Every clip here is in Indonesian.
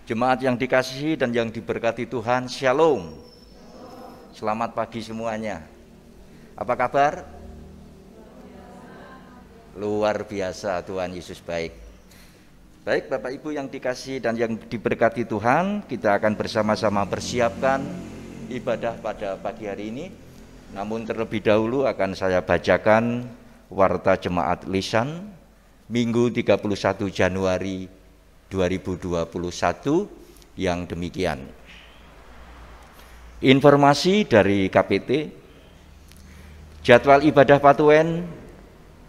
Jemaat yang dikasihi dan yang diberkati Tuhan, Shalom. Selamat pagi semuanya. Apa kabar? Luar biasa, Tuhan Yesus baik. Baik Bapak Ibu yang dikasihi dan yang diberkati Tuhan, kita akan bersama-sama persiapkan ibadah pada pagi hari ini. Namun terlebih dahulu akan saya bacakan Warta Jemaat Lisan Minggu 31 Januari 2021 yang demikian. Informasi dari KPT, jadwal ibadah Patuhen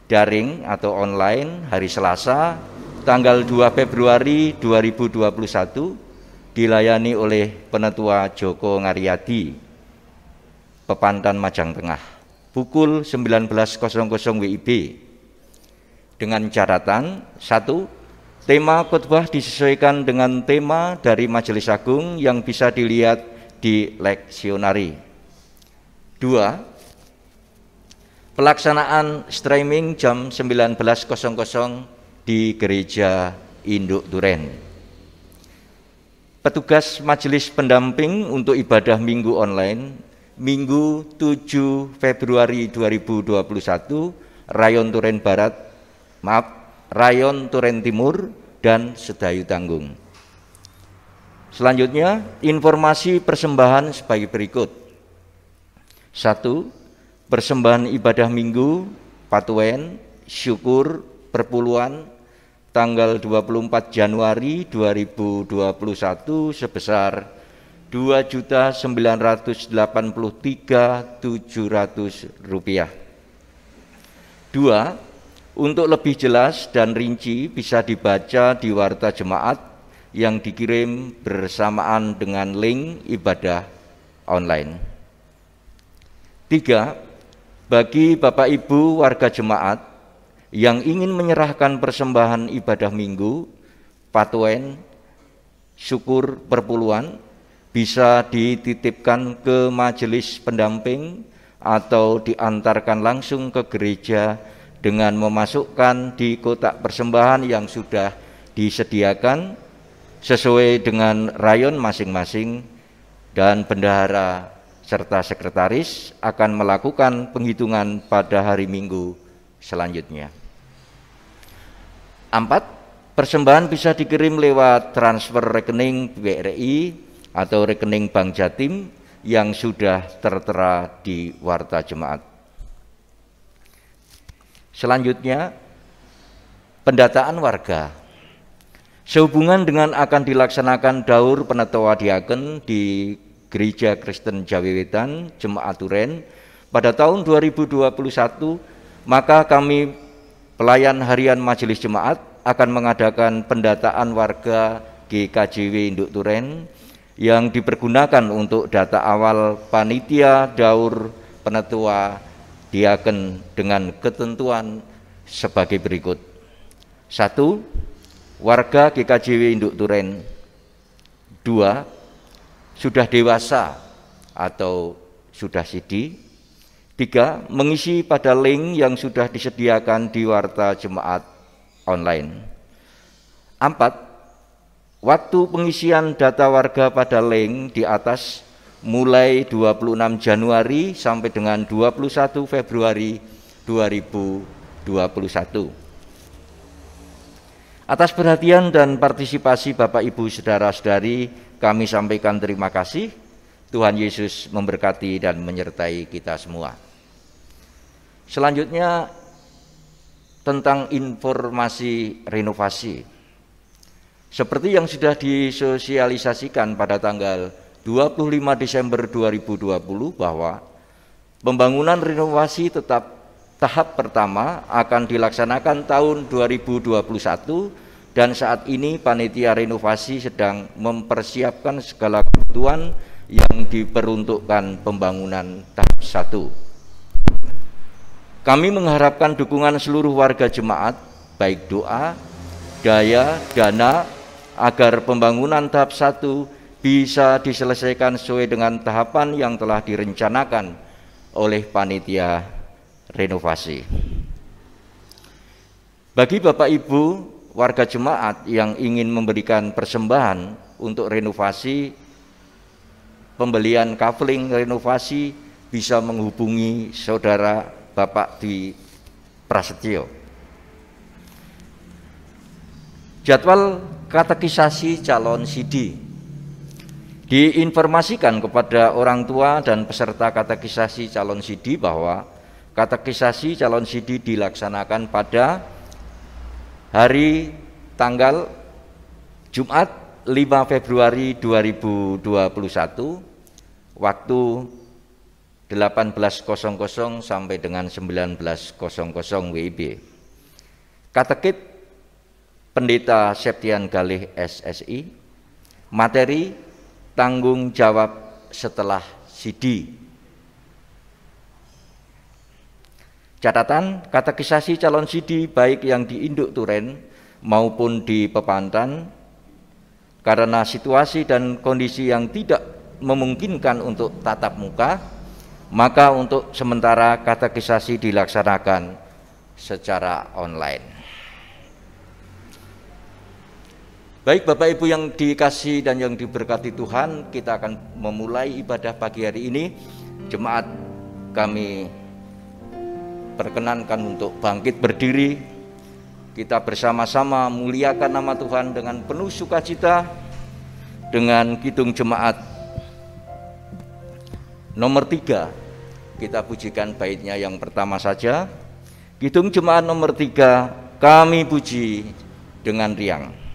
daring atau online hari Selasa tanggal 2 Februari 2021 dilayani oleh Penetua Joko Ngaryadi, Pepantan Majang Tengah, pukul 19.00 WIB dengan catatan 1. Tema khotbah disesuaikan dengan tema dari Majelis Agung yang bisa dilihat di leksionari. 2. Pelaksanaan streaming jam 19.00 di Gereja Induk Duren. Petugas Majelis Pendamping untuk ibadah Minggu online Minggu 7 Februari 2021 Rayon Turen Barat, Rayon Turen Timur dan Sedayu Tanggung. Selanjutnya, informasi persembahan sebagai berikut. 1. Persembahan ibadah Minggu Patuhen Syukur Perpuluhan tanggal 24 Januari 2021 sebesar Rp2.983.700. 2. Untuk lebih jelas dan rinci bisa dibaca di Warta Jemaat yang dikirim bersamaan dengan link ibadah online. 3. Bagi Bapak Ibu warga jemaat yang ingin menyerahkan persembahan ibadah Minggu Patuhen Syukur Perpuluhan bisa dititipkan ke Majelis Pendamping atau diantarkan langsung ke gereja dengan memasukkan di kotak persembahan yang sudah disediakan sesuai dengan rayon masing-masing, dan bendahara serta sekretaris akan melakukan penghitungan pada hari Minggu selanjutnya. 4. Persembahan bisa dikirim lewat transfer rekening BRI atau rekening Bank Jatim yang sudah tertera di Warta Jemaat. Selanjutnya, pendataan warga. Sehubungan dengan akan dilaksanakan daur penetua diaken di Gereja Kristen Jawiwetan Jemaat Turen pada tahun 2021, maka kami pelayan harian Majelis Jemaat akan mengadakan pendataan warga GKJW Induk Turen yang dipergunakan untuk data awal panitia daur penetua diaken dengan ketentuan sebagai berikut. 1. Warga GKJW Induk Turen. 2. Sudah dewasa atau sudah sidi. 3. Mengisi pada link yang sudah disediakan di Warta Jemaat online. 4. Waktu pengisian data warga pada link di atas mulai 26 Januari sampai dengan 21 Februari 2021. Atas perhatian dan partisipasi Bapak Ibu Saudara-saudari, kami sampaikan terima kasih. Tuhan Yesus memberkati dan menyertai kita semua. Selanjutnya tentang informasi renovasi. Seperti yang sudah disosialisasikan pada tanggal 25 Desember 2020 bahwa pembangunan renovasi tahap pertama akan dilaksanakan tahun 2021, dan saat ini panitia renovasi sedang mempersiapkan segala kebutuhan yang diperuntukkan pembangunan tahap 1. Kami mengharapkan dukungan seluruh warga jemaat, baik doa, daya, dana, agar pembangunan tahap 1 bisa diselesaikan sesuai dengan tahapan yang telah direncanakan oleh panitia renovasi. Bagi Bapak Ibu warga jemaat yang ingin memberikan persembahan untuk renovasi, pembelian kafling renovasi, bisa menghubungi saudara Bapak Dwi Prasetyo. Jadwal katekisasi calon sidi diinformasikan kepada orang tua dan peserta katekisasi calon sidi bahwa katekisasi calon sidi dilaksanakan pada hari tanggal Jumat 5 Februari 2021 waktu 18.00 sampai dengan 19.00 WIB. Katekit Pendeta Septian Galih SSI. Materi tanggung jawab setelah sidi. Catatan, katekisasi calon sidi baik yang di Induk Turen maupun di Pepantan, karena situasi dan kondisi yang tidak memungkinkan untuk tatap muka, maka untuk sementara katekisasi dilaksanakan secara online. Baik Bapak Ibu yang dikasihi dan yang diberkati Tuhan, kita akan memulai ibadah pagi hari ini. Jemaat kami perkenankan untuk bangkit berdiri. Kita bersama-sama muliakan nama Tuhan dengan penuh sukacita dengan kidung jemaat nomor 3. Kita pujikan baitnya yang pertama saja. Kidung jemaat nomor 3, kami puji dengan riang.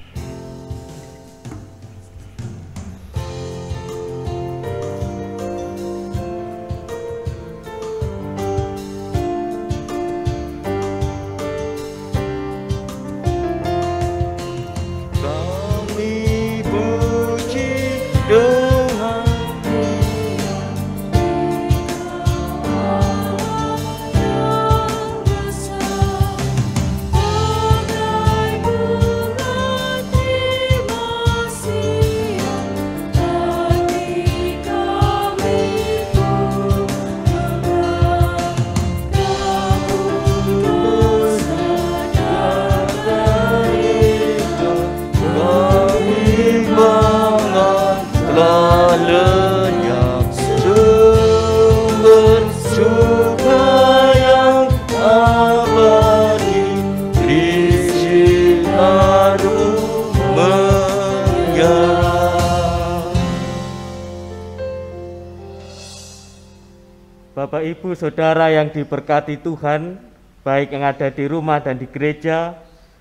Bapak Ibu Saudara yang diberkati Tuhan, baik yang ada di rumah dan di gereja,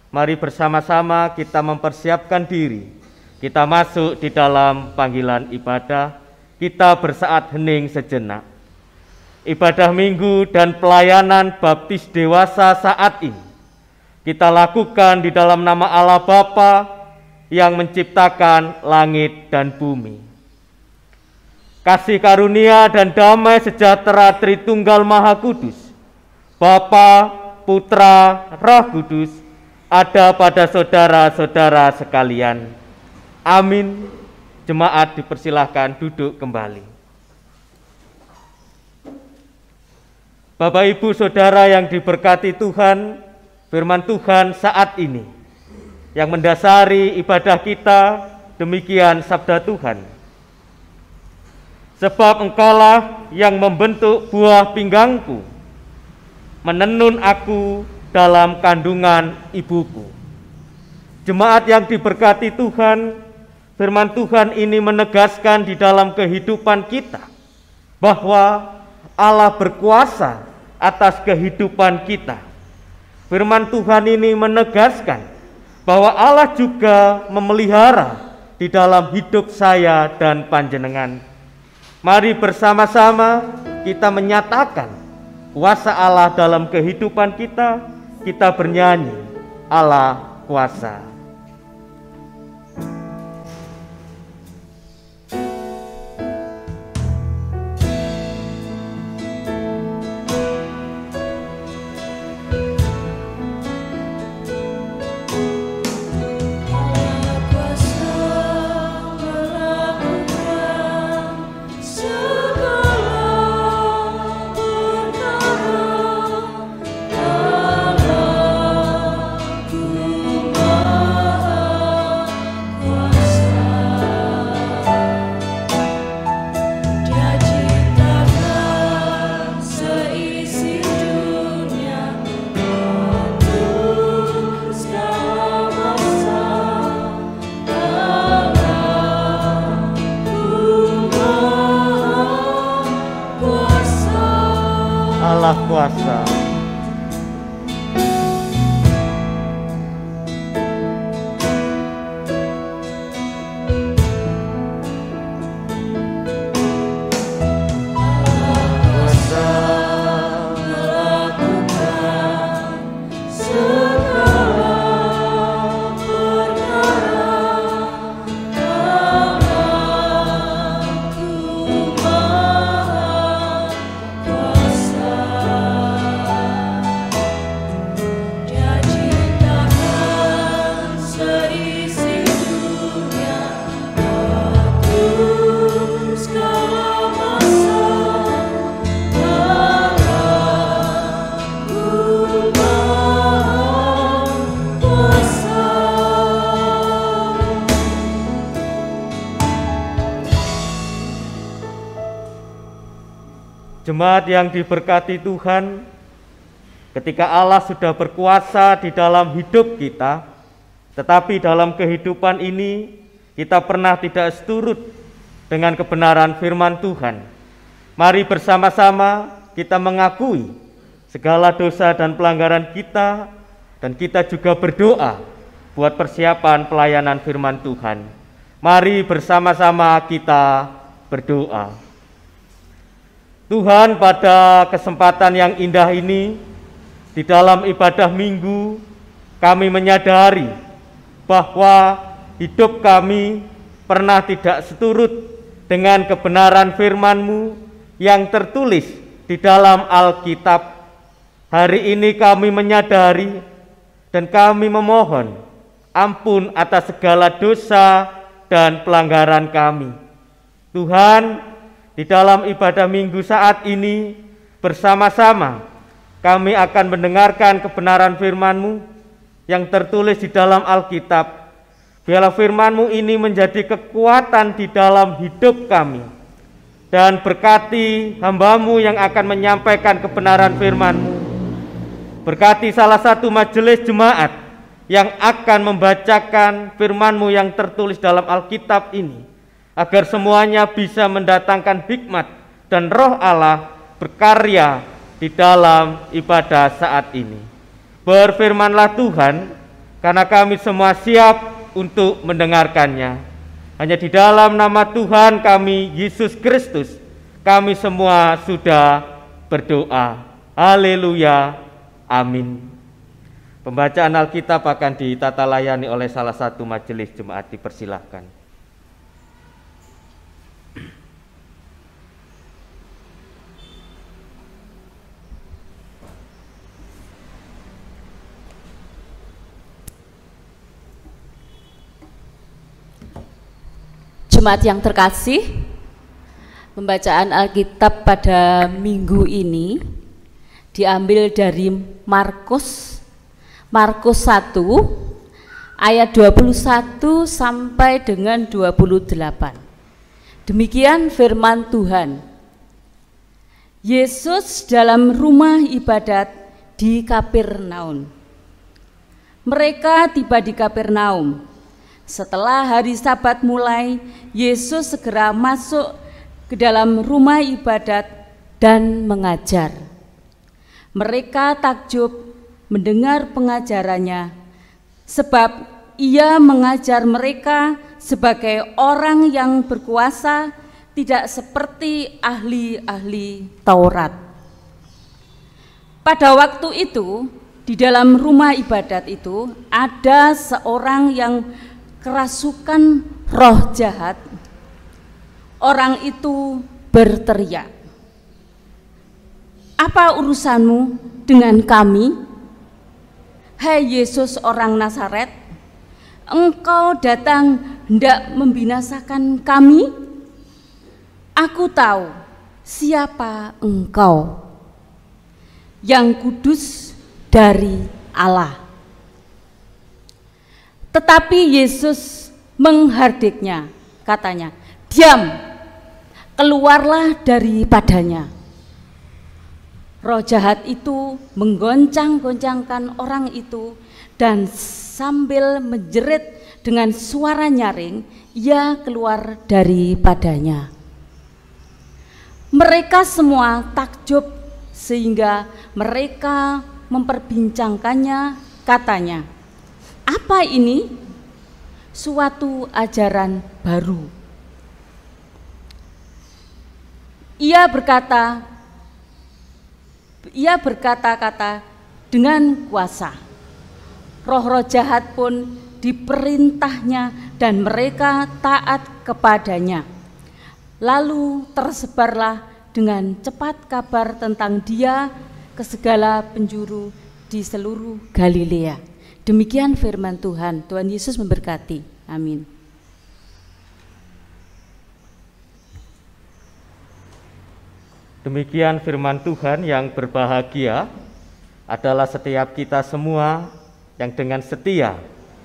mari bersama-sama kita mempersiapkan diri. Kita masuk di dalam panggilan ibadah, kita bersaat hening sejenak. Ibadah minggu dan pelayanan baptis dewasa saat ini kita lakukan di dalam nama Allah Bapa yang menciptakan langit dan bumi. Kasih karunia dan damai sejahtera Tritunggal Maha Kudus, Bapa, Putra, Roh Kudus, ada pada saudara-saudara sekalian. Amin. Jemaat dipersilahkan duduk kembali. Bapak Ibu Saudara yang diberkati Tuhan, firman Tuhan saat ini yang mendasari ibadah kita, demikian sabda Tuhan. Sebab engkaulah yang membentuk buah pinggangku, menenun aku dalam kandungan ibuku. Jemaat yang diberkati Tuhan, firman Tuhan ini menegaskan di dalam kehidupan kita bahwa Allah berkuasa atas kehidupan kita. Firman Tuhan ini menegaskan bahwa Allah juga memelihara di dalam hidup saya dan panjenengan. Mari bersama-sama kita menyatakan kuasa Allah dalam kehidupan kita. Kita bernyanyi, Allah kuasa. Oh berkuasa. Jemaat yang diberkati Tuhan, ketika Allah sudah berkuasa di dalam hidup kita, tetapi dalam kehidupan ini kita pernah tidak seturut dengan kebenaran firman Tuhan. Mari bersama-sama kita mengakui segala dosa dan pelanggaran kita, dan kita juga berdoa buat persiapan pelayanan firman Tuhan. Mari bersama-sama kita berdoa. Tuhan, pada kesempatan yang indah ini, di dalam ibadah minggu, kami menyadari bahwa hidup kami pernah tidak seturut dengan kebenaran firman-Mu yang tertulis di dalam Alkitab. Hari ini kami menyadari dan kami memohon ampun atas segala dosa dan pelanggaran kami. Tuhan, di dalam ibadah minggu saat ini bersama-sama kami akan mendengarkan kebenaran firman-Mu yang tertulis di dalam Alkitab. Biarlah firman-Mu ini menjadi kekuatan di dalam hidup kami, dan berkati hamba-Mu yang akan menyampaikan kebenaran firman-Mu. Berkati salah satu majelis jemaat yang akan membacakan firman-Mu yang tertulis dalam Alkitab ini, agar semuanya bisa mendatangkan hikmat dan roh Allah berkarya di dalam ibadah saat ini. Berfirmanlah Tuhan, karena kami semua siap untuk mendengarkannya. Hanya di dalam nama Tuhan kami, Yesus Kristus, kami semua sudah berdoa. Haleluya, amin. Pembacaan Alkitab akan ditata layani oleh salah satu majelis jemaat, dipersilahkan. Jemaat yang terkasih, pembacaan Alkitab pada minggu ini diambil dari Markus 1 ayat 21 sampai dengan 28. Demikian firman Tuhan. Yesus dalam rumah ibadat di Kapernaum. Mereka tiba di Kapernaum. Setelah hari Sabat mulai, Yesus segera masuk ke dalam rumah ibadat dan mengajar. Mereka takjub mendengar pengajarannya, sebab ia mengajar mereka sebagai orang yang berkuasa, tidak seperti ahli-ahli Taurat. Pada waktu itu, di dalam rumah ibadat itu ada seorang yang kerasukan roh jahat. Orang itu berteriak, "Apa urusanmu dengan kami, hai Yesus orang Nazaret? Engkau datang hendak membinasakan kami? Aku tahu siapa engkau, yang kudus dari Allah." Tetapi Yesus menghardiknya, katanya, "Diam, keluarlah daripadanya." Roh jahat itu menggoncang-goncangkan orang itu, dan sambil menjerit dengan suara nyaring, ia keluar daripadanya. Mereka semua takjub sehingga mereka memperbincangkannya. Katanya, "Apa ini? Suatu ajaran baru." Ia berkata-kata dengan kuasa. Roh-roh jahat pun diperintahnya dan mereka taat kepadanya. Lalu tersebarlah dengan cepat kabar tentang Dia ke segala penjuru di seluruh Galilea. Demikian firman Tuhan. Tuhan Yesus memberkati. Amin. Demikian firman Tuhan. Yang berbahagia adalah setiap kita semua yang dengan setia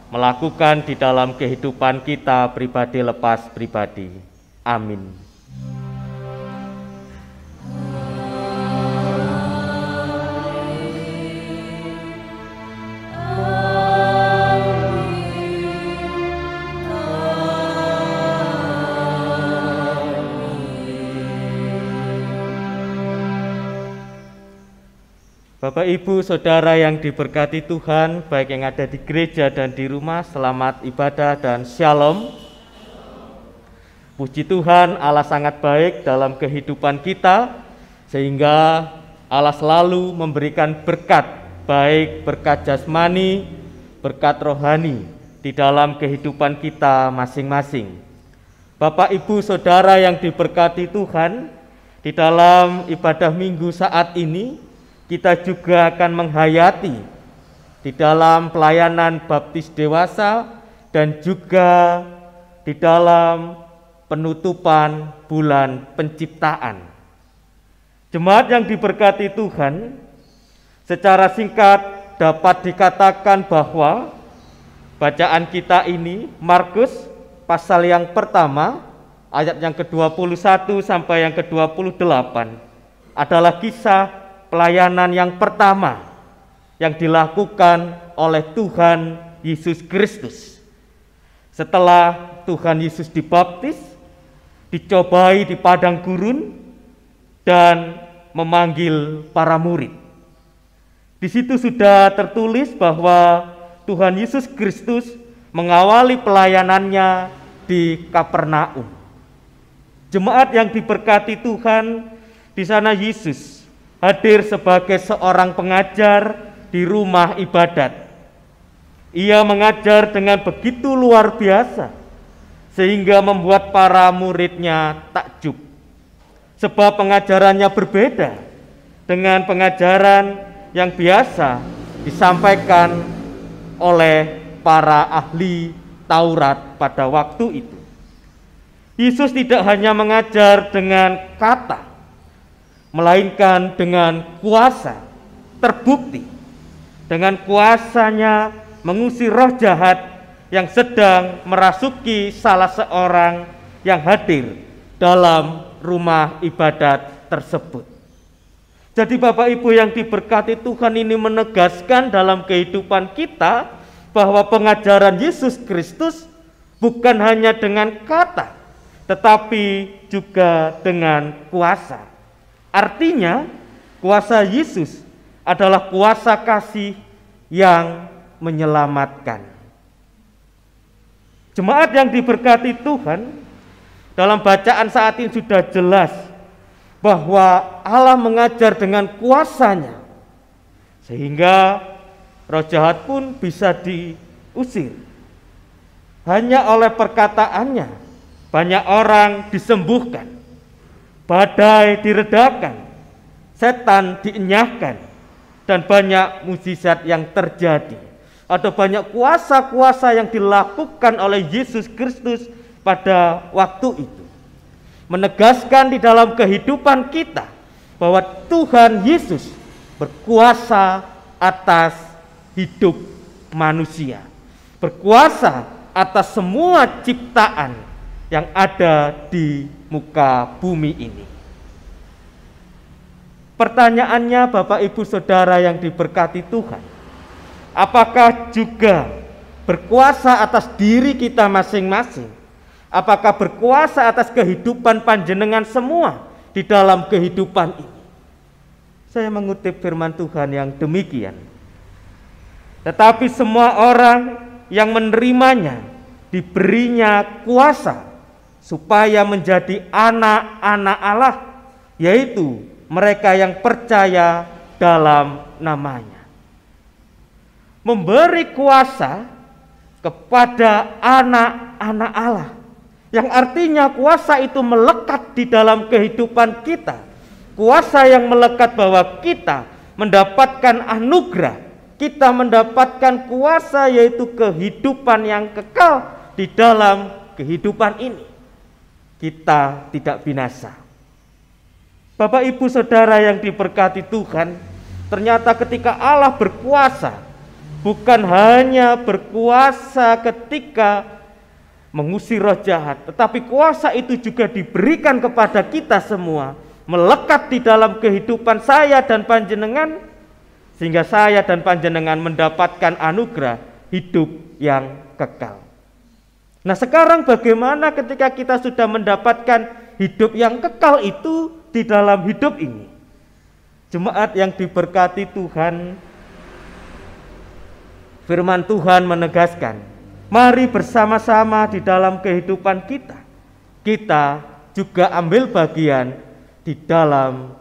melakukan di dalam kehidupan kita pribadi lepas pribadi. Amin. Bapak, Ibu, Saudara yang diberkati Tuhan, baik yang ada di gereja dan di rumah, selamat ibadah dan shalom. Puji Tuhan, Allah sangat baik dalam kehidupan kita, sehingga Allah selalu memberikan berkat, baik berkat jasmani, berkat rohani di dalam kehidupan kita masing-masing. Bapak, Ibu, Saudara yang diberkati Tuhan, di dalam ibadah minggu saat ini, kita juga akan menghayati di dalam pelayanan baptis dewasa dan juga di dalam penutupan bulan penciptaan. Jemaat yang diberkati Tuhan, secara singkat dapat dikatakan bahwa bacaan kita ini Markus pasal yang pertama ayat yang ke-21 sampai yang ke-28 adalah kisah pelayanan yang pertama yang dilakukan oleh Tuhan Yesus Kristus. Setelah Tuhan Yesus dibaptis, dicobai di padang gurun, dan memanggil para murid. Di situ sudah tertulis bahwa Tuhan Yesus Kristus mengawali pelayanannya di Kapernaum. Jemaat yang diberkati Tuhan, di sana Yesus hadir sebagai seorang pengajar di rumah ibadat. Ia mengajar dengan begitu luar biasa sehingga membuat para muridnya takjub. Sebab pengajarannya berbeda dengan pengajaran yang biasa disampaikan oleh para ahli Taurat pada waktu itu. Yesus tidak hanya mengajar dengan kata, melainkan dengan kuasa, terbukti dengan kuasanya mengusir roh jahat yang sedang merasuki salah seorang yang hadir dalam rumah ibadat tersebut. Jadi Bapak Ibu yang diberkati Tuhan, ini menegaskan dalam kehidupan kita bahwa pengajaran Yesus Kristus bukan hanya dengan kata, tetapi juga dengan kuasa. Artinya, kuasa Yesus adalah kuasa kasih yang menyelamatkan. Jemaat yang diberkati Tuhan, dalam bacaan saat ini sudah jelas bahwa Allah mengajar dengan kuasanya, sehingga roh jahat pun bisa diusir. Hanya oleh perkataannya, banyak orang disembuhkan, badai diredakan, setan dienyahkan, dan banyak mukjizat yang terjadi. Ada banyak kuasa-kuasa yang dilakukan oleh Yesus Kristus pada waktu itu. Menegaskan di dalam kehidupan kita bahwa Tuhan Yesus berkuasa atas hidup manusia, berkuasa atas semua ciptaan yang ada di muka bumi ini. Pertanyaannya, Bapak Ibu Saudara yang diberkati Tuhan, apakah juga berkuasa atas diri kita masing-masing? Apakah berkuasa atas kehidupan panjenengan semua di dalam kehidupan ini? Saya mengutip firman Tuhan yang demikian. Tetapi semua orang yang menerimanya diberinya kuasa supaya menjadi anak-anak Allah, yaitu mereka yang percaya dalam namanya. Memberi kuasa kepada anak-anak Allah, yang artinya kuasa itu melekat di dalam kehidupan kita. Kuasa yang melekat bahwa kita mendapatkan anugerah, kita mendapatkan kuasa, yaitu kehidupan yang kekal di dalam kehidupan ini. Kita tidak binasa. Bapak Ibu Saudara yang diberkati Tuhan, ternyata ketika Allah berkuasa, bukan hanya berkuasa ketika mengusir roh jahat, tetapi kuasa itu juga diberikan kepada kita semua, melekat di dalam kehidupan saya dan panjenengan, sehingga saya dan panjenengan mendapatkan anugerah hidup yang kekal. Nah, sekarang bagaimana ketika kita sudah mendapatkan hidup yang kekal itu di dalam hidup ini? Jemaat yang diberkati Tuhan, firman Tuhan menegaskan, mari bersama-sama di dalam kehidupan kita juga ambil bagian di dalam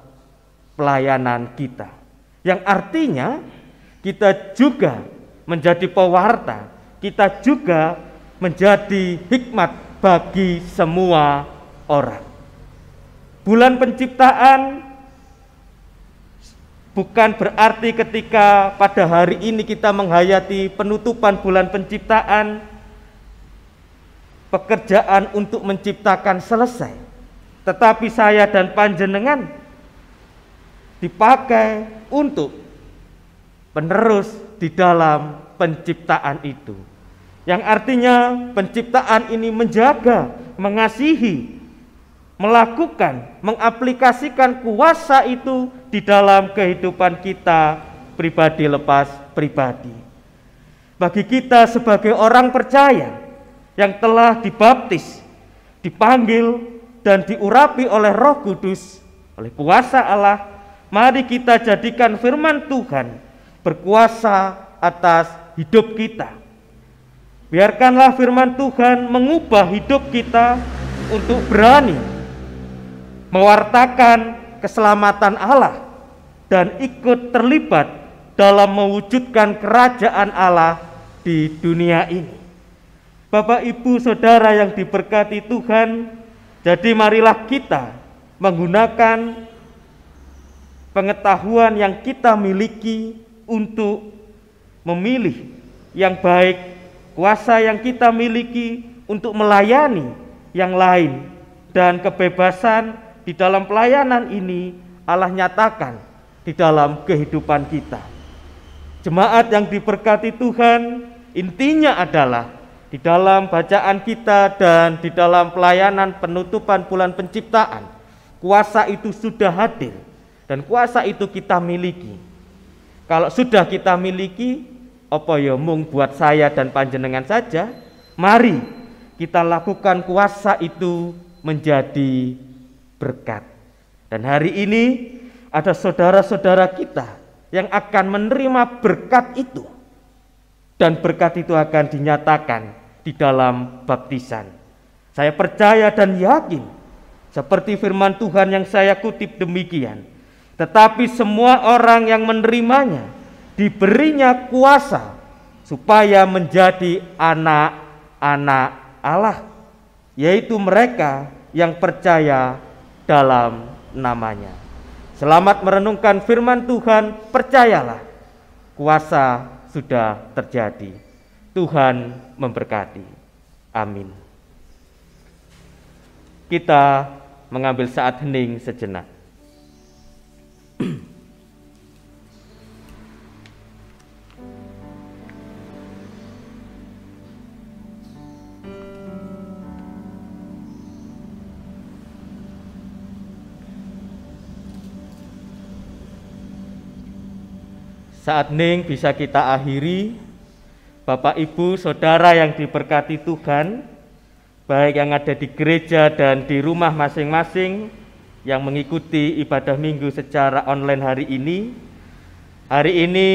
pelayanan kita. Yang artinya kita juga menjadi pewarta, kita juga menjadi hikmat bagi semua orang. Bulan penciptaan bukan berarti ketika pada hari ini kita menghayati penutupan bulan penciptaan, pekerjaan untuk menciptakan selesai. Tetapi saya dan panjenengan dipakai untuk penerus di dalam penciptaan itu. Yang artinya penciptaan ini menjaga, mengasihi, melakukan, mengaplikasikan kuasa itu di dalam kehidupan kita pribadi lepas pribadi. Bagi kita sebagai orang percaya yang telah dibaptis, dipanggil dan diurapi oleh Roh Kudus, oleh kuasa Allah, mari kita jadikan firman Tuhan berkuasa atas hidup kita. Biarkanlah firman Tuhan mengubah hidup kita untuk berani mewartakan keselamatan Allah dan ikut terlibat dalam mewujudkan kerajaan Allah di dunia ini. Bapak, Ibu, Saudara yang diberkati Tuhan, jadi marilah kita menggunakan pengetahuan yang kita miliki untuk memilih yang baik, kuasa yang kita miliki untuk melayani yang lain, dan kebebasan di dalam pelayanan ini Allah nyatakan di dalam kehidupan kita. Jemaat yang diberkati Tuhan, intinya adalah di dalam bacaan kita dan di dalam pelayanan penutupan bulan penciptaan, kuasa itu sudah hadir dan kuasa itu kita miliki. Kalau sudah kita miliki, apa ya mung buat saya dan panjenengan saja, mari kita lakukan kuasa itu menjadi berkat. Dan hari ini ada saudara-saudara kita yang akan menerima berkat itu, dan berkat itu akan dinyatakan di dalam baptisan. Saya percaya dan yakin seperti firman Tuhan yang saya kutip demikian, tetapi semua orang yang menerimanya diberinya kuasa supaya menjadi anak-anak Allah, yaitu mereka yang percaya dalam namanya. Selamat merenungkan firman Tuhan, percayalah, kuasa sudah terjadi. Tuhan memberkati. Amin. Kita mengambil saat hening sejenak. Saat hening bisa kita akhiri. Bapak, Ibu, Saudara yang diberkati Tuhan, baik yang ada di gereja dan di rumah masing-masing, yang mengikuti ibadah minggu secara online hari ini. Hari ini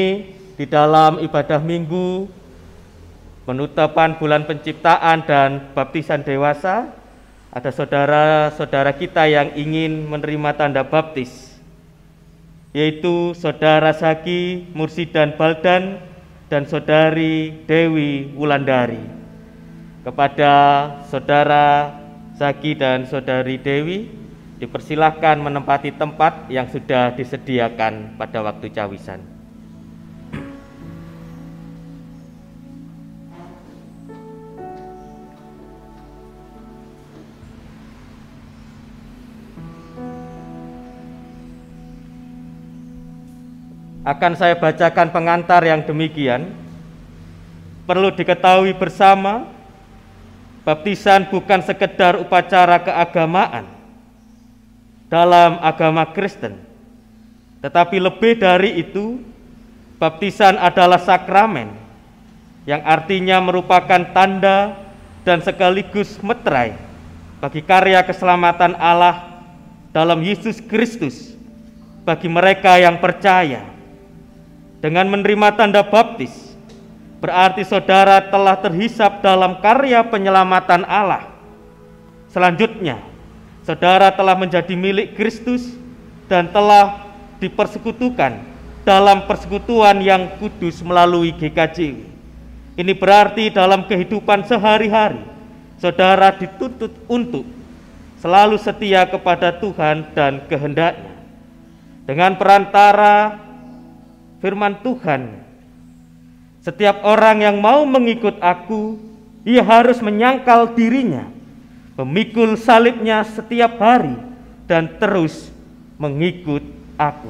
di dalam ibadah minggu penutupan bulan penciptaan dan baptisan dewasa, ada saudara-saudara kita yang ingin menerima tanda baptis, yaitu Saudara Zaki Mursidan Baldan dan Saudari Dewi Wulandari. Kepada Saudara Zaki dan Saudari Dewi, dipersilahkan menempati tempat yang sudah disediakan pada waktu cawisan. Akan saya bacakan pengantar yang demikian. Perlu diketahui bersama, baptisan bukan sekedar upacara keagamaan dalam agama Kristen, tetapi lebih dari itu, baptisan adalah sakramen yang artinya merupakan tanda dan sekaligus meterai bagi karya keselamatan Allah dalam Yesus Kristus bagi mereka yang percaya. Dengan menerima tanda baptis, berarti saudara telah terhisap dalam karya penyelamatan Allah. Selanjutnya, saudara telah menjadi milik Kristus dan telah dipersekutukan dalam persekutuan yang kudus melalui GKJ. Ini berarti dalam kehidupan sehari-hari, saudara dituntut untuk selalu setia kepada Tuhan dan kehendak-Nya. Dengan perantara firman Tuhan, setiap orang yang mau mengikut aku, ia harus menyangkal dirinya, memikul salibnya setiap hari, dan terus mengikut aku.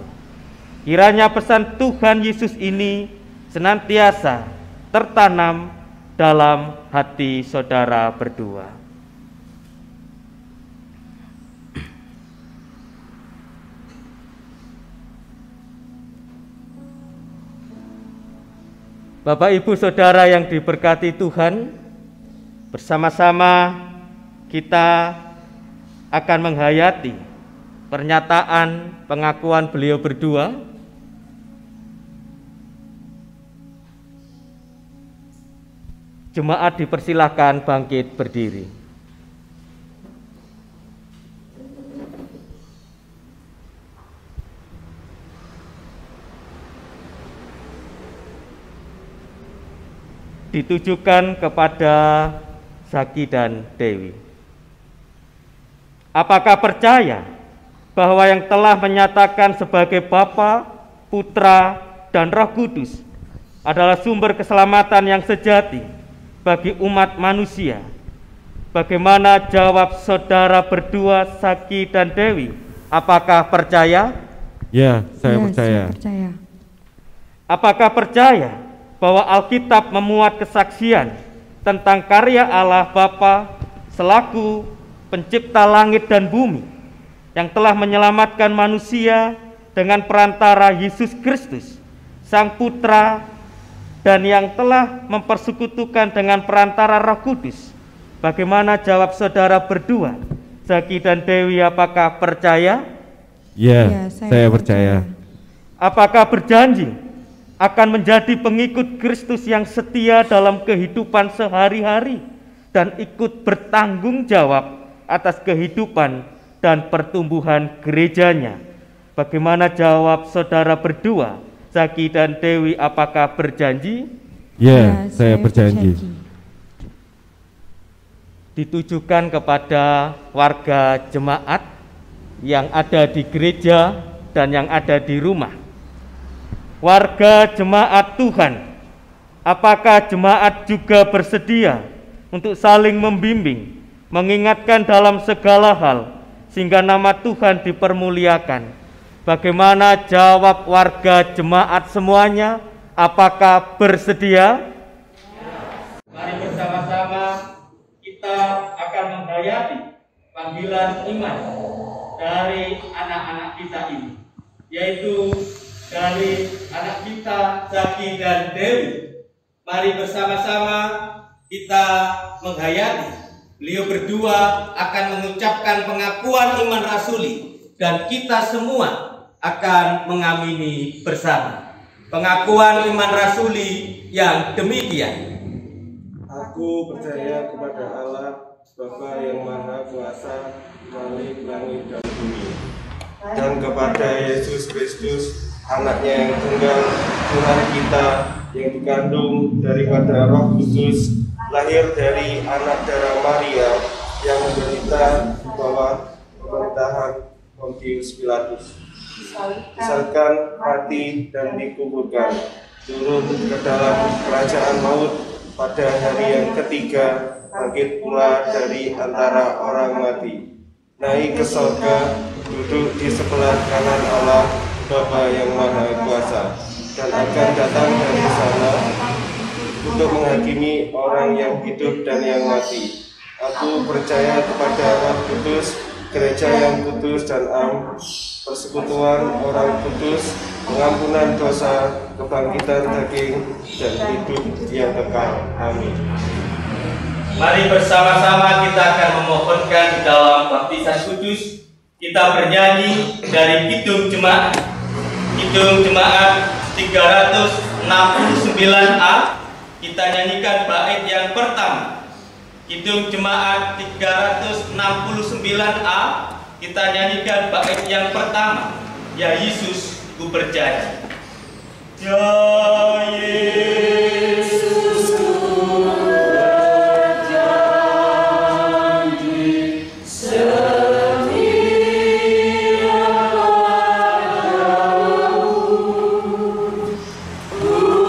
Kiranya pesan Tuhan Yesus ini senantiasa tertanam dalam hati saudara berdua. Bapak, Ibu, Saudara yang diberkati Tuhan, bersama-sama kita akan menghayati pernyataan pengakuan beliau berdua. Jemaat dipersilahkan bangkit berdiri. Ditujukan kepada Zaki dan Dewi. Apakah percaya bahwa yang telah menyatakan sebagai Bapa, Putra, dan Roh Kudus adalah sumber keselamatan yang sejati bagi umat manusia? Bagaimana jawab saudara berdua, Zaki dan Dewi? Apakah percaya? Ya, saya percaya. Saya percaya. Apakah percaya bahwa Alkitab memuat kesaksian tentang karya Allah Bapa selaku pencipta langit dan bumi yang telah menyelamatkan manusia dengan perantara Yesus Kristus, Sang Putra, dan yang telah mempersekutukan dengan perantara Roh Kudus? Bagaimana jawab saudara berdua, Zaki dan Dewi? Apakah percaya? Ya, saya percaya. Apakah berjanji akan menjadi pengikut Kristus yang setia dalam kehidupan sehari-hari dan ikut bertanggung jawab atas kehidupan dan pertumbuhan gerejanya? Bagaimana jawab saudara berdua, Zaki dan Dewi? Apakah berjanji? Ya, saya berjanji. Ditujukan kepada warga jemaat yang ada di gereja dan yang ada di rumah. Warga jemaat Tuhan, apakah jemaat juga bersedia untuk saling membimbing, mengingatkan dalam segala hal, sehingga nama Tuhan dipermuliakan? Bagaimana jawab warga jemaat semuanya? Apakah bersedia? Mari bersama-sama kita akan menghayati panggilan iman dari anak-anak kita ini, yaitu dari anak kita Zaki dan Dewi. Mari bersama-sama kita menghayati beliau berdua akan mengucapkan pengakuan iman rasuli dan kita semua akan mengamini bersama pengakuan iman rasuli yang demikian. Aku percaya kepada Allah, Bapa yang Maha Kuasa, Malik langit dan bumi, dan kepada Yesus Kristus, Anaknya yang tunggal, Tuhan kita, yang dikandung daripada Roh Kudus, lahir dari anak darah Maria, yang menderita di bawah pemerintahan Pontius Pilatus, disalibkan, mati, dan dikuburkan, turun ke dalam kerajaan maut, pada hari yang ketiga bangkit pula dari antara orang mati, naik ke surga, duduk di sebelah kanan Allah Bapa yang Maha Kuasa, dan akan datang dari sana untuk menghakimi orang yang hidup dan yang mati. Aku percaya kepada Roh Kudus, gereja yang kudus dan am, persekutuan orang kudus, pengampunan dosa, kebangkitan daging, dan hidup yang kekal. Amin. Mari bersama-sama kita akan memohonkan di dalam baptisan kudus. Kita bernyanyi dari Kidung Jemaat. Kidung Jemaat 369A. Kita nyanyikan bait yang pertama. Kidung Jemaat 369A. Kita nyanyikan bait yang pertama. Ya Yesus, ku berjanji. Ya Yesus, ku berjanji setia padamu. Ku minta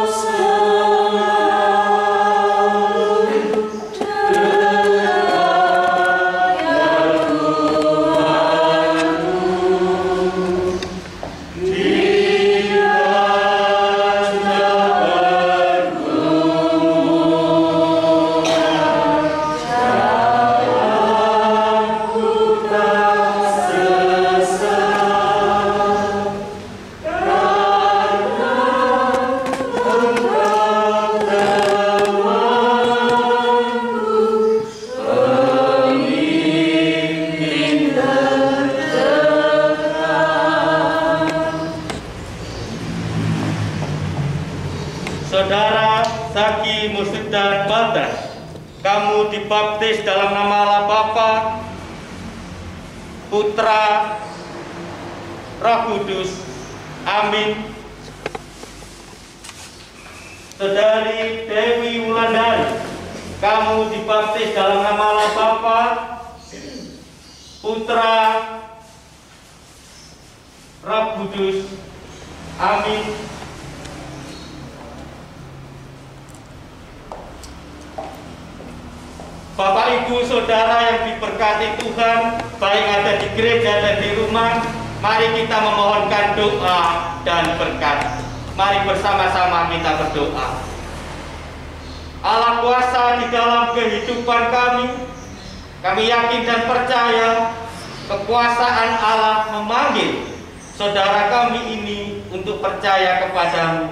selalu Saudara Zaki Musdan Badran, kamu dibaptis dalam nama Allah Bapa, Putra, Roh Kudus. Amin. Saudari Dewi Wulandari, kamu dibaptis dalam nama Allah Bapa, Putra, Roh Kudus. Amin. Bapak, Ibu, Saudara yang diberkati Tuhan, baik ada di gereja dan di rumah, mari kita memohonkan doa dan berkat. Mari bersama-sama kita berdoa. Allah kuasa di dalam kehidupan kami yakin dan percaya kekuasaan Allah memanggil saudara kami ini untuk percaya kepadamu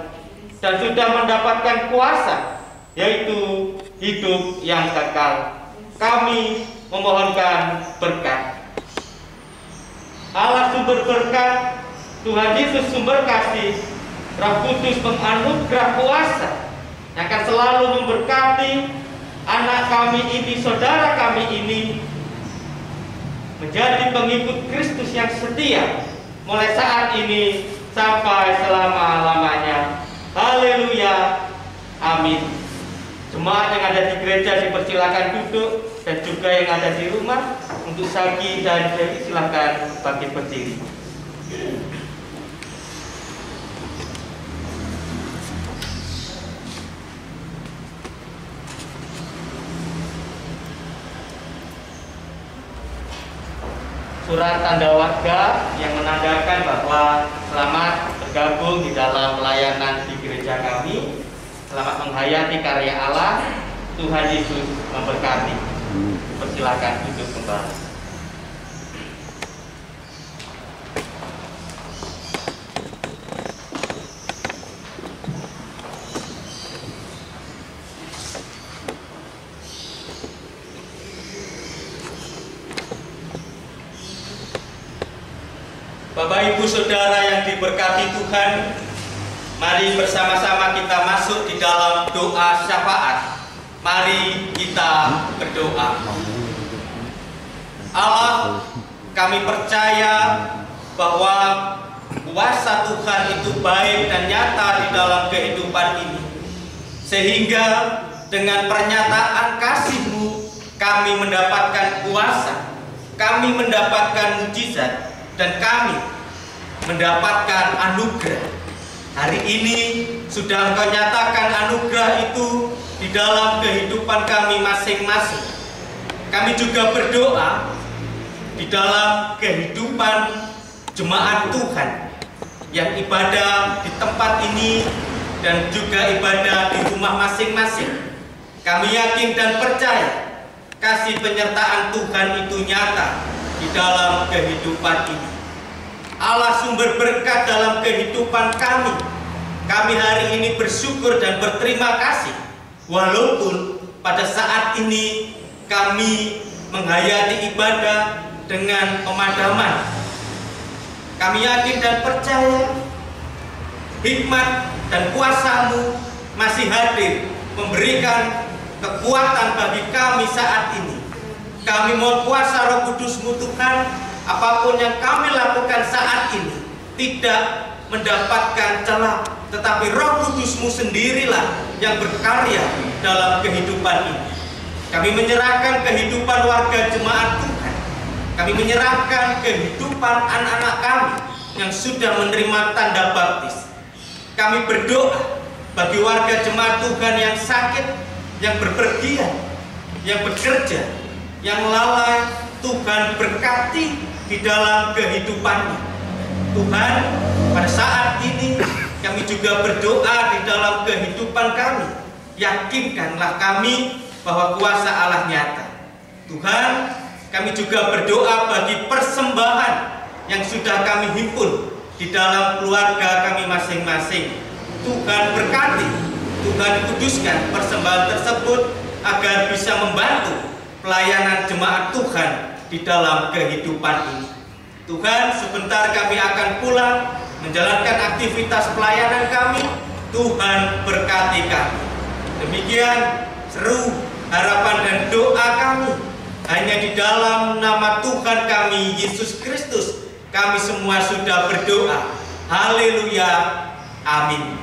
dan sudah mendapatkan kuasa, yaitu hidup yang kekal. Kami memohonkan berkat. Allah sumber berkat, Tuhan Yesus sumber kasih, Roh Kudus menganugerah kuasa yang akan selalu memberkati anak kami ini, saudara kami ini menjadi pengikut Kristus yang setia mulai saat ini sampai selama-lamanya. Haleluya. Amin. Jemaat yang ada di gereja dipersilakan duduk, dan juga yang ada di rumah untuk Zaki dan Dewi silakan bangkit berdiri. Surat tanda warga yang menandakan bahwa selamat bergabung di dalam pelayanan di gereja kami. Selamat menghayati karya Allah. Tuhan Yesus memberkati. Persilakan duduk kembali. Bapak Ibu Saudara yang diberkati Tuhan, mari bersama-sama kita masuk di dalam doa syafaat. Mari kita berdoa. Allah, kami percaya bahwa kuasa Tuhan itu baik dan nyata di dalam kehidupan ini. Sehingga dengan pernyataan kasih-Mu kami mendapatkan kuasa, kami mendapatkan mujizat, dan kami mendapatkan anugerah. Hari ini sudah Engkau nyatakan anugerah itu di dalam kehidupan kami masing-masing. Kami juga berdoa di dalam kehidupan jemaat Tuhan yang ibadah di tempat ini dan juga ibadah di rumah masing-masing. Kami yakin dan percaya kasih penyertaan Tuhan itu nyata di dalam kehidupan ini. Allah sumber berkat dalam kehidupan kami. Kami hari ini bersyukur dan berterima kasih, walaupun pada saat ini kami menghayati ibadah dengan pemadaman. Kami yakin dan percaya hikmat dan kuasa-Mu masih hadir, memberikan kekuatan bagi kami saat ini. Kami mohon kuasa Roh Kudus-Mu Tuhan, apapun yang kami lakukan saat ini tidak mendapatkan celah, tetapi Roh Kudus-Mu sendirilah yang berkarya dalam kehidupan ini. Kami menyerahkan kehidupan warga jemaat Tuhan. Kami menyerahkan kehidupan anak-anak kami yang sudah menerima tanda baptis. Kami berdoa bagi warga jemaat Tuhan yang sakit, yang berpergian, yang bekerja, yang lalai. Tuhan berkati di dalam kehidupannya. Tuhan, pada saat ini kami juga berdoa di dalam kehidupan kami. Yakinkanlah kami bahwa kuasa Allah nyata. Tuhan, kami juga berdoa bagi persembahan yang sudah kami himpun di dalam keluarga kami masing-masing. Tuhan berkati, Tuhan kuduskan persembahan tersebut agar bisa membantu pelayanan jemaat Tuhan di dalam kehidupan ini. Tuhan, sebentar kami akan pulang menjalankan aktivitas pelayanan kami. Tuhan berkati kami. Demikian seru harapan dan doa kami. Hanya di dalam nama Tuhan kami, Yesus Kristus, kami semua sudah berdoa. Haleluya. Amin.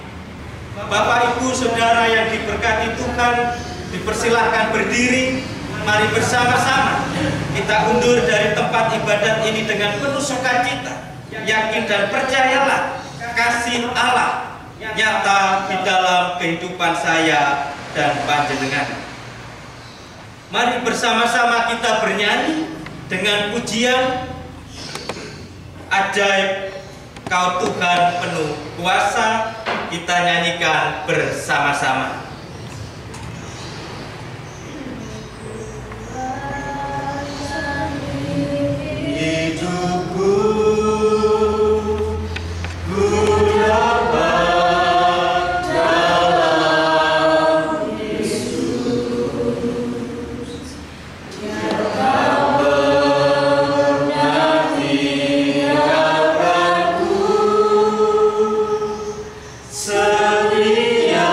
Bapak, Ibu, Saudara yang diberkati Tuhan, dipersilahkan berdiri. Mari bersama-sama kita undur dari tempat ibadat ini dengan penuh sukacita. Yakin dan percayalah kasih Allah nyata di dalam kehidupan saya dan panjenengan. Mari bersama-sama kita bernyanyi dengan pujian Ajaib Kau Tuhan penuh kuasa. Kita nyanyikan bersama-sama. Hidupku ku dapat dalam Yesus. Dia tak pernah tinggalkanku, setia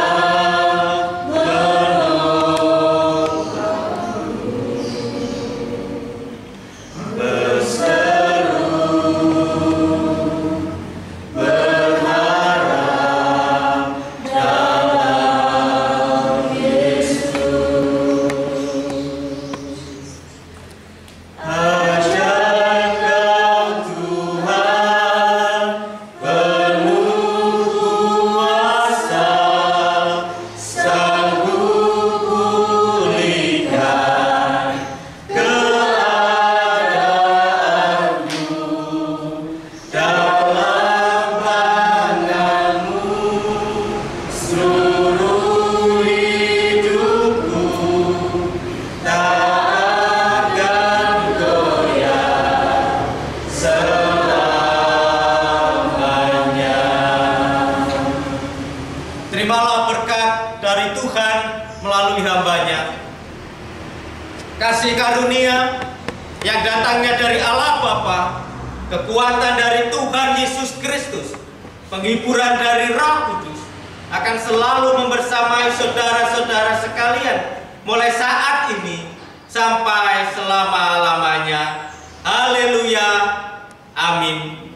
kasih karunia yang datangnya dari Allah Bapa, kekuatan dari Tuhan Yesus Kristus, penghiburan dari Roh Kudus akan selalu membersamai saudara-saudara sekalian mulai saat ini sampai selama-lamanya. Haleluya. Amin.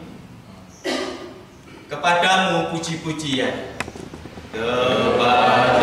Kepadamu puji-pujian. Kepadamu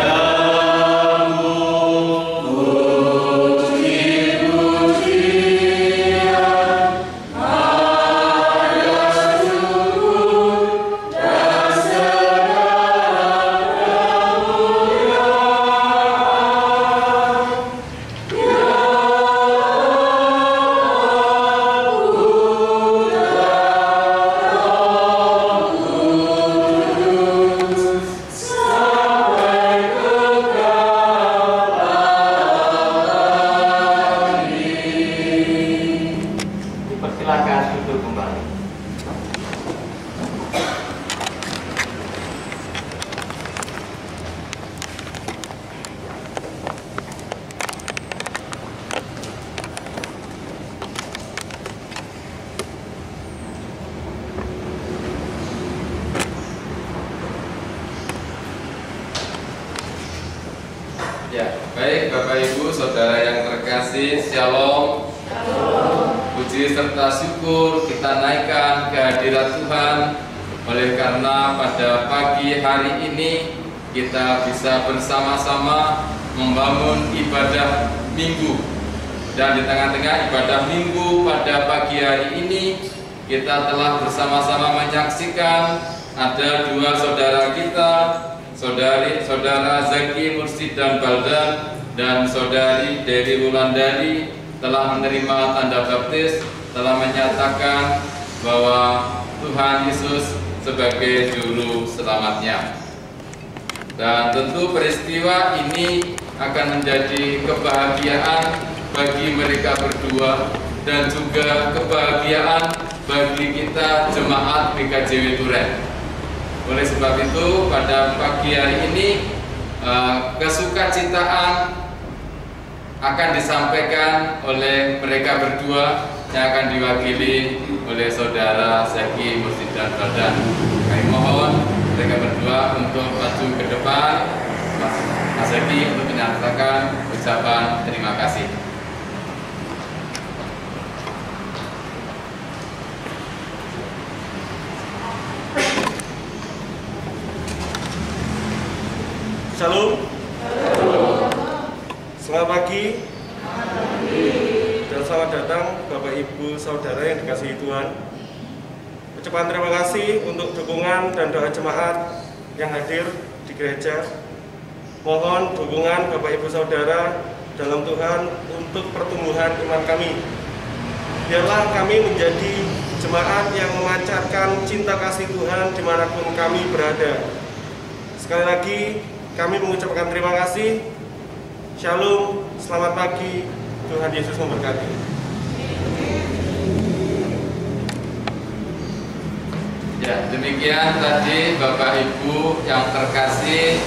Ya, baik Bapak Ibu, Saudara yang terkasih, Shalom. Puji serta syukur kita naikkan ke hadirat Tuhan. Oleh karena pada pagi hari ini kita bisa bersama-sama membangun ibadah minggu. Dan di tengah-tengah ibadah minggu pada pagi hari ini kita telah bersama-sama menyaksikan ada dua saudara kita, Saudara Zaki Mursid dan Baldan dan Saudari Dewi Wulandari telah menerima tanda baptis, telah menyatakan bahwa Tuhan Yesus sebagai juru selamatnya. Dan tentu peristiwa ini akan menjadi kebahagiaan bagi mereka berdua dan juga kebahagiaan bagi kita jemaat PKJW Duren. Oleh sebab itu pada pagi hari ini kesukacitaan akan disampaikan oleh mereka berdua yang akan diwakili oleh Saudara Zaki Mursid dan Baldan. Kami mohon mereka berdua untuk maju ke depan. Mas Zaki untuk menyatakan ucapan terima kasih. Shalom. Selamat pagi. Dan selamat datang Bapak Ibu Saudara yang dikasihi Tuhan. Ucapan terima kasih untuk dukungan dan doa jemaat yang hadir di gereja. Mohon dukungan Bapak Ibu Saudara dalam Tuhan untuk pertumbuhan iman kami. Biarlah kami menjadi jemaat yang memancarkan cinta kasih Tuhan dimanapun kami berada. Sekali lagi kami mengucapkan terima kasih. Shalom, selamat pagi, Tuhan Yesus memberkati. Ya, demikian tadi Bapak Ibu yang terkasih,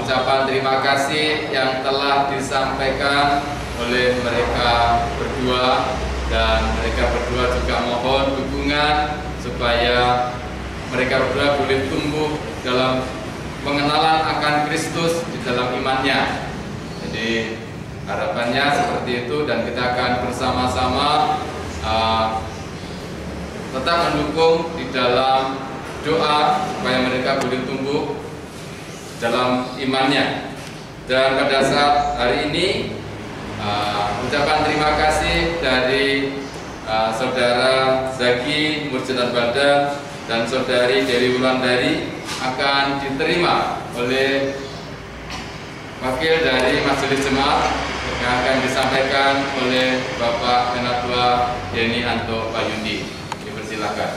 ucapan terima kasih yang telah disampaikan oleh mereka berdua, dan mereka berdua juga mohon dukungan supaya mereka berdua boleh tumbuh dalam pengenalan akan Kristus di dalam imannya. Jadi harapannya seperti itu, dan kita akan bersama-sama tetap mendukung di dalam doa supaya mereka boleh tumbuh dalam imannya. Dan pada saat hari ini ucapan terima kasih dari Saudara Zaki Mursid dan Baldan dan Saudari Dewi Wulandari akan diterima oleh wakil dari Majelis Jemaat yang akan disampaikan oleh Bapak Penatua Yeni Anto Payundi. Dipersilakan.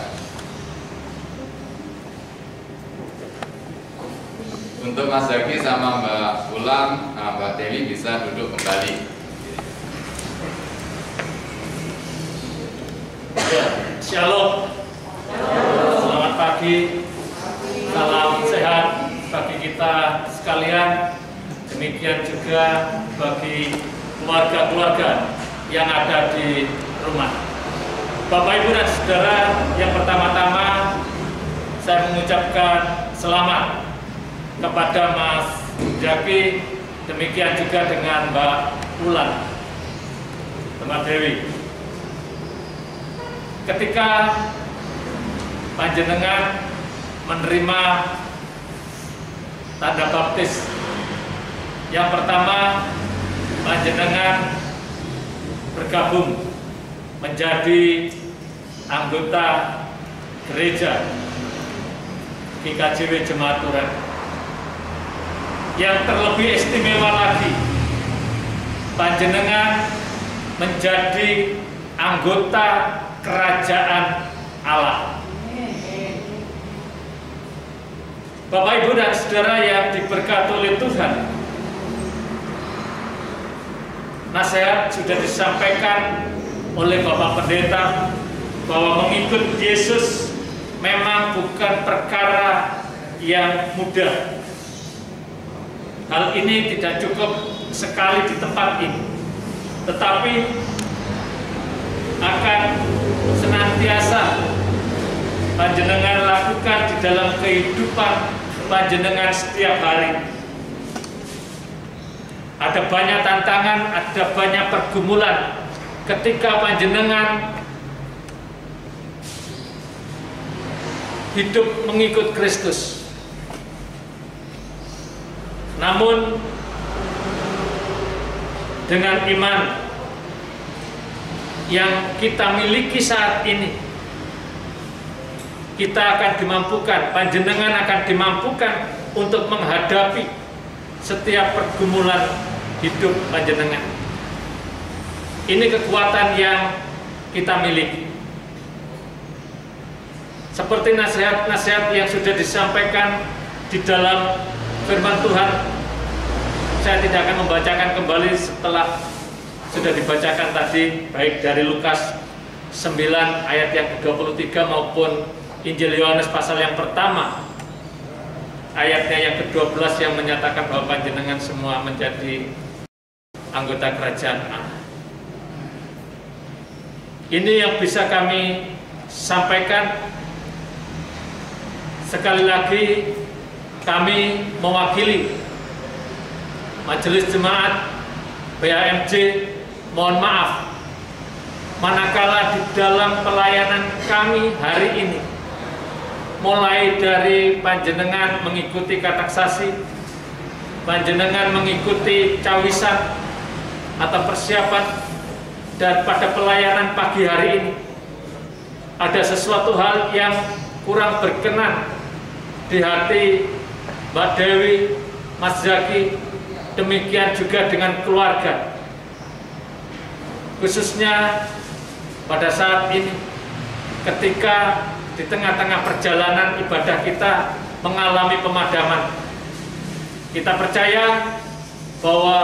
Untuk Mas Zaki sama Mbak Ulam, Mbak Dewi bisa duduk kembali. Shalom. Selamat pagi. Salam sehat bagi kita sekalian. Demikian juga bagi keluarga-keluarga yang ada di rumah. Bapak, Ibu, dan Saudara, yang pertama-tama saya mengucapkan selamat kepada Mas Jaki, demikian juga dengan Mbak Ulan, Mbak Dewi. Ketika panjenengan menerima tanda baptis, yang pertama panjenengan bergabung menjadi anggota gereja GKJW Jemaat Turen. Yang terlebih istimewa lagi, panjenengan menjadi anggota kerajaan Allah. Bapak, Ibu, dan Saudara yang diberkati oleh Tuhan, nasihat sudah disampaikan oleh Bapak Pendeta bahwa mengikut Yesus memang bukan perkara yang mudah. Hal ini tidak cukup sekali di tempat ini, tetapi akan senantiasa panjenengan lakukan di dalam kehidupan panjenengan setiap hari. Ada banyak tantangan, ada banyak pergumulan ketika panjenengan hidup mengikut Kristus. Namun dengan iman yang kita miliki saat ini, kita akan dimampukan, panjenengan akan dimampukan untuk menghadapi setiap pergumulan hidup panjenengan. Ini kekuatan yang kita miliki. Seperti nasihat-nasihat yang sudah disampaikan di dalam firman Tuhan, saya tidak akan membacakan kembali setelah sudah dibacakan tadi, baik dari Lukas 9 ayat yang ke-23 maupun Injil Yohanes pasal yang pertama ayatnya yang ke-12 yang menyatakan bahwa panjenengan semua menjadi anggota kerajaan Allah. Ini yang bisa kami sampaikan. Sekali lagi kami mewakili Majelis Jemaat PAMJ mohon maaf manakala di dalam pelayanan kami hari ini, mulai dari panjenengan mengikuti kateksasi, panjenengan mengikuti cawisan atau persiapan, dan pada pelayanan pagi hari ini ada sesuatu hal yang kurang berkenan di hati Mbak Dewi, Mas Zaki, demikian juga dengan keluarga. Khususnya pada saat ini ketika di tengah-tengah perjalanan ibadah kita mengalami pemadaman. Kita percaya bahwa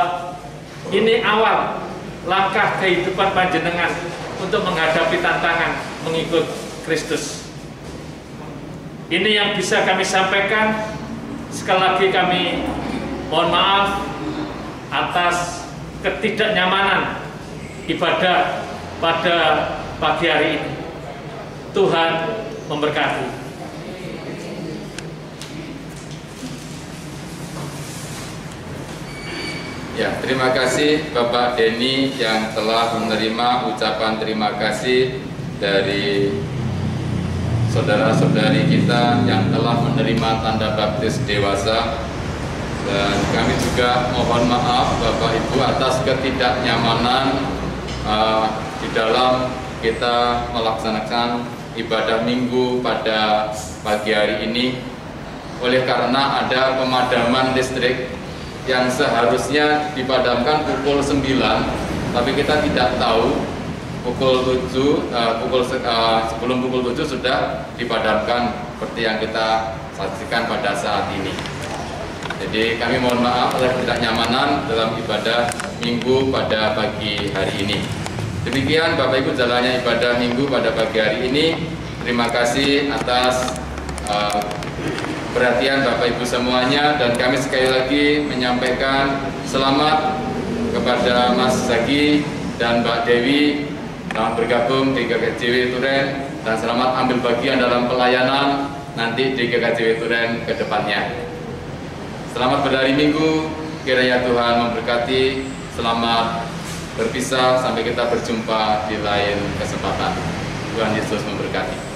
ini awal langkah kehidupan panjenengan untuk menghadapi tantangan mengikut Kristus. Ini yang bisa kami sampaikan. Sekali lagi kami mohon maaf atas ketidaknyamanan ibadah pada pagi hari ini. Tuhan memberkati. Ya, terima kasih Bapak Denny yang telah menerima ucapan terima kasih dari saudara-saudari kita yang telah menerima tanda baptis dewasa. Dan kami juga mohon maaf Bapak Ibu atas ketidaknyamanan di dalam kita melaksanakan ibadah minggu pada pagi hari ini, oleh karena ada pemadaman listrik yang seharusnya dipadamkan pukul 9, tapi kita tidak tahu pukul 7, sebelum pukul 7 sudah dipadamkan seperti yang kita saksikan pada saat ini. Jadi kami mohon maaf atas ketidaknyamanan dalam ibadah minggu pada pagi hari ini. Demikian Bapak Ibu jalannya ibadah minggu pada pagi hari ini. Terima kasih atas perhatian Bapak Ibu semuanya, dan kami sekali lagi menyampaikan selamat kepada Mas Zaki dan Mbak Dewi Selamat bergabung di GKJW Turen dan selamat ambil bagian dalam pelayanan nanti di GKJW Turen ke depannya. Selamat berhari Minggu, kiranya Tuhan memberkati. Selamat berpisah sampai kita berjumpa di lain kesempatan. Tuhan Yesus memberkati.